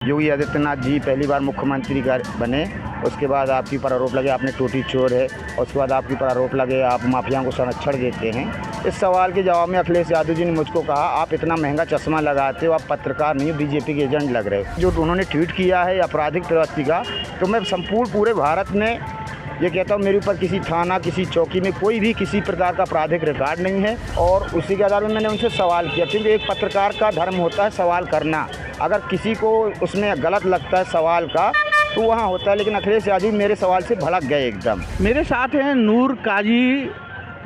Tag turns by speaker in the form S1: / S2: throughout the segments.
S1: योगी आदित्यनाथ जी पहली बार मुख्यमंत्री बने, उसके बाद आपके ऊपर आरोप लगे आपने टोटी चोर है, और उसके बाद आपके ऊपर आरोप लगे आप माफियाओं को संरक्षण देते हैं। इस सवाल के जवाब में अखिलेश यादव जी ने मुझको कहा, आप इतना महंगा चश्मा लगाते हो, आप पत्रकार नहीं हो, बीजेपी के एजेंट लग रहे हो। जो उन्होंने ट्वीट किया है आपराधिक प्रवृत्ति का, तो मैं संपूर्ण पूरे भारत में ये कहता हूँ, मेरे ऊपर किसी थाना किसी चौकी में कोई भी किसी प्रकार का आपराधिक रिकॉर्ड नहीं है। और उसी के आधार में मैंने उनसे सवाल किया, क्योंकि एक पत्रकार का धर्म होता है सवाल करना। अगर किसी को उसमें गलत लगता है सवाल का तो वहाँ होता है, लेकिन अखिलेश यादव मेरे सवाल से भड़क गए एकदम।
S2: मेरे साथ हैं नूर काजी,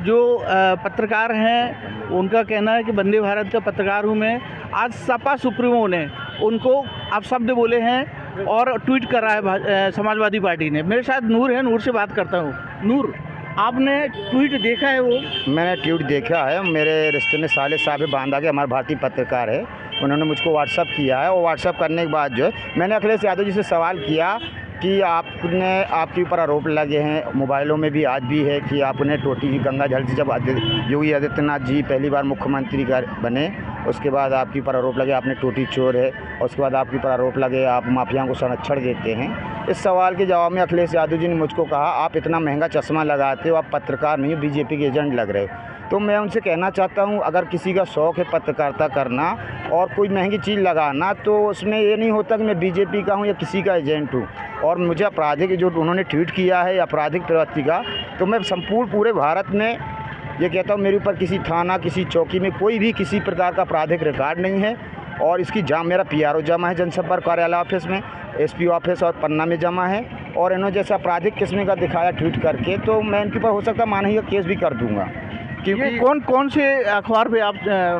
S2: जो पत्रकार हैं। उनका कहना है कि वंदे भारत का पत्रकार हूँ मैं। आज सपा सुप्रीमो ने उनको आप शब्द बोले हैं और ट्वीट करा है समाजवादी पार्टी ने। मेरे साथ नूर है, नूर से बात करता हूँ। नूर, आपने ट्वीट देखा है? वो
S1: मैंने ट्वीट देखा है। मेरे रिश्ते में साले साहब बांधा के हमारे भारतीय पत्रकार है, उन्होंने मुझको व्हाट्सअप किया है, और व्हाट्सअप करने के बाद जो है मैंने अखिलेश यादव जी से सवाल किया कि आपके ऊपर आरोप लगे हैं, मोबाइलों में भी आज भी है कि आपने टोटी गंगा जल से जब योगी आदित्यनाथ जी पहली बार मुख्यमंत्री बने, उसके बाद आपके ऊपर आरोप लगे आपने टोटी चोर है, और उसके बाद आपके ऊपर आरोप लगे आप माफियाओं को संरक्षण देते हैं। इस सवाल के जवाब में अखिलेश यादव जी ने मुझको कहा, आप इतना महंगा चश्मा लगाते हो, आप पत्रकार नहीं हो, बीजेपी के एजेंट लग रहे हो। तो मैं उनसे कहना चाहता हूं, अगर किसी का शौक़ है पत्रकारिता करना और कोई महंगी चीज़ लगाना, तो उसमें ये नहीं होता कि मैं बीजेपी का हूं या किसी का एजेंट हूं। और मुझे आपराधिक जो उन्होंने ट्वीट किया है आपराधिक प्रवृत्ति का, तो मैं संपूर्ण पूरे भारत में ये कहता हूँ, मेरे ऊपर किसी थाना किसी चौकी में कोई भी किसी प्रकार का आपराधिक रिकॉर्ड नहीं है। और इसकी मेरा PRO जमा है जनसंपर्क कार्यालय ऑफिस में, SP ऑफिस और पन्ना में जमा है। और इन्होंने जैसा आपराधिक किस्म का दिखाया ट्वीट करके, तो मैं इनके ऊपर हो सकता मानहानि का केस भी कर दूँगा।
S2: क्योंकि कौन से अखबार पे आप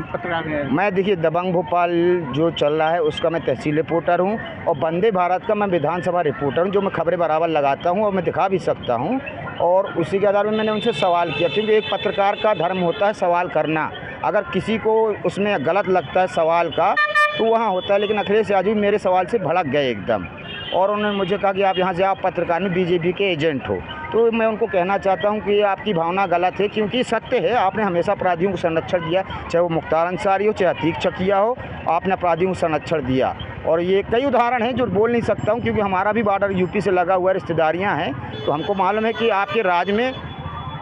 S2: पत्रकार हैं?
S1: मैं देखिए दबंग भोपाल जो चल रहा है उसका मैं तहसील रिपोर्टर हूं, और वंदे भारत का मैं विधानसभा रिपोर्टर हूं, जो मैं खबरें बराबर लगाता हूं और मैं दिखा भी सकता हूं। और उसी के आधार में मैंने उनसे सवाल किया, क्योंकि एक पत्रकार का धर्म होता है सवाल करना। अगर किसी को उसमें गलत लगता है सवाल का तो वहाँ होता है, लेकिन अखिलेश यादव मेरे सवाल से भड़क गए एकदम। और उन्होंने मुझे कहा कि आप यहाँ से आप पत्रकार नहीं, बीजेपी के एजेंट हो। तो मैं उनको कहना चाहता हूँ कि आपकी भावना गलत है, क्योंकि सत्य है, आपने हमेशा अपराधियों को संरक्षण दिया, चाहे वो मुख्तार अंसारी हो चाहे अतीक चकिया हो, आपने अपराधियों को संरक्षण दिया। और ये कई उदाहरण हैं जो बोल नहीं सकता हूँ, क्योंकि हमारा भी बॉर्डर यूपी से लगा हुआ है, रिश्तेदारियाँ हैं, तो हमको मालूम है कि आपके राज्य में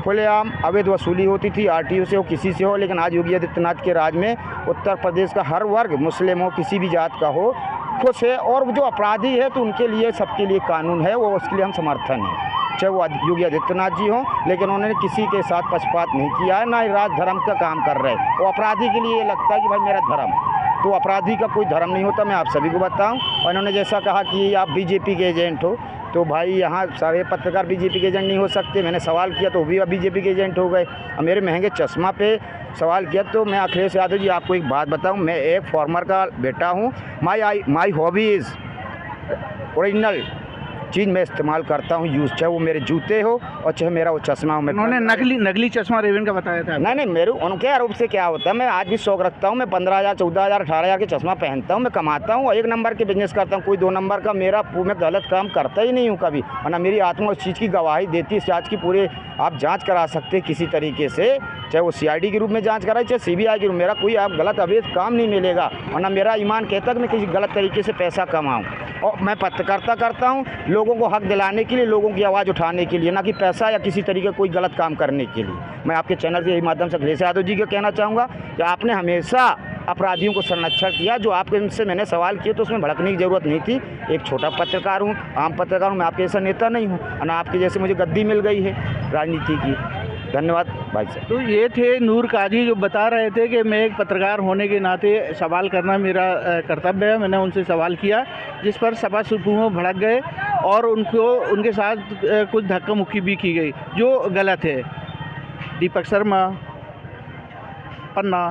S1: खुलेआम अवैध वसूली होती थी, RTO से हो किसी से हो। लेकिन आज योगी आदित्यनाथ के राज्य में उत्तर प्रदेश का हर वर्ग, मुस्लिम हो किसी भी जात का हो, खुश है। और जो अपराधी है तो उनके लिए सबके लिए कानून है, वो उसके लिए हम समर्थन हैं, चाहे वो योगी आदित्यनाथ जी हों। लेकिन उन्होंने किसी के साथ पक्षपात नहीं किया है, ना ही राज धर्म का काम कर रहे हैं। वो अपराधी के लिए ये लगता है कि भाई मेरा धर्म, तो अपराधी का कोई धर्म नहीं होता, मैं आप सभी को बताऊं। और इन्होंने जैसा कहा कि आप बीजेपी के एजेंट हो, तो भाई यहाँ सारे पत्रकार बीजेपी के एजेंट नहीं हो सकते। मैंने सवाल किया तो वो भी बीजेपी के एजेंट हो गए। और मेरे महंगे चश्मा पे सवाल किया, तो मैं अखिलेश यादव जी आपको एक बात बताऊं, मैं एक फार्मर का बेटा हूँ। माई हॉबी इज़ ओरिजिनल चीज़ मैं इस्तेमाल करता हूँ यूज़, चाहे वो मेरे जूते हो और चाहे मेरा वो चश्मा हो।
S2: उन्होंने नकली चश्मा रेवन का बताया था।
S1: नहीं, मेरे उनके आरोप से क्या होता है, मैं आज भी शौक रखता हूँ। मैं 15,000 14,000 18,000 के चश्मा पहनता हूँ, मैं कमाता हूँ और 1 नंबर के बिजनेस करता हूँ। कोई 2 नंबर का मैं गलत काम करता ही नहीं हूँ कभी। वरना मेरी आत्मा उस चीज़ की गवाही देती है। इस जाँच की पूरे आप जाँच करा सकते हैं किसी तरीके से, चाहे वो CID के रूप में जाँच कराए चाहे CBI के रूप में। मेरा कोई आप गलत अवैध काम नहीं मिलेगा, वरना मेरा ईमान कहता कि मैं किसी गलत तरीके से पैसा कमाऊँ। और मैं पत्रकारिता करता हूँ लोगों को हक दिलाने के लिए, लोगों की आवाज़ उठाने के लिए, ना कि पैसा या किसी तरीके कोई गलत काम करने के लिए। मैं आपके चैनल के यही माध्यम से अखिलेश यादव जी को कहना चाहूँगा कि आपने हमेशा अपराधियों को संरक्षण किया। जो आपके से मैंने सवाल किए तो उसमें भड़कने की ज़रूरत नहीं थी। एक छोटा पत्रकार हूँ, आम पत्रकार हूँ, मैं आपके जैसा नेता नहीं हूँ, और ना आपके जैसे मुझे गद्दी मिल गई है राजनीति की। धन्यवाद भाई साहब।
S2: तो ये थे नूर काजी, जो बता रहे थे कि मैं एक पत्रकार होने के नाते सवाल करना मेरा कर्तव्य है। मैंने उनसे सवाल किया, जिस पर सपा सुप्रीमो भड़क गए और उनके साथ कुछ धक्का मुक्की भी की गई, जो गलत है। दीपक शर्मा, पन्ना।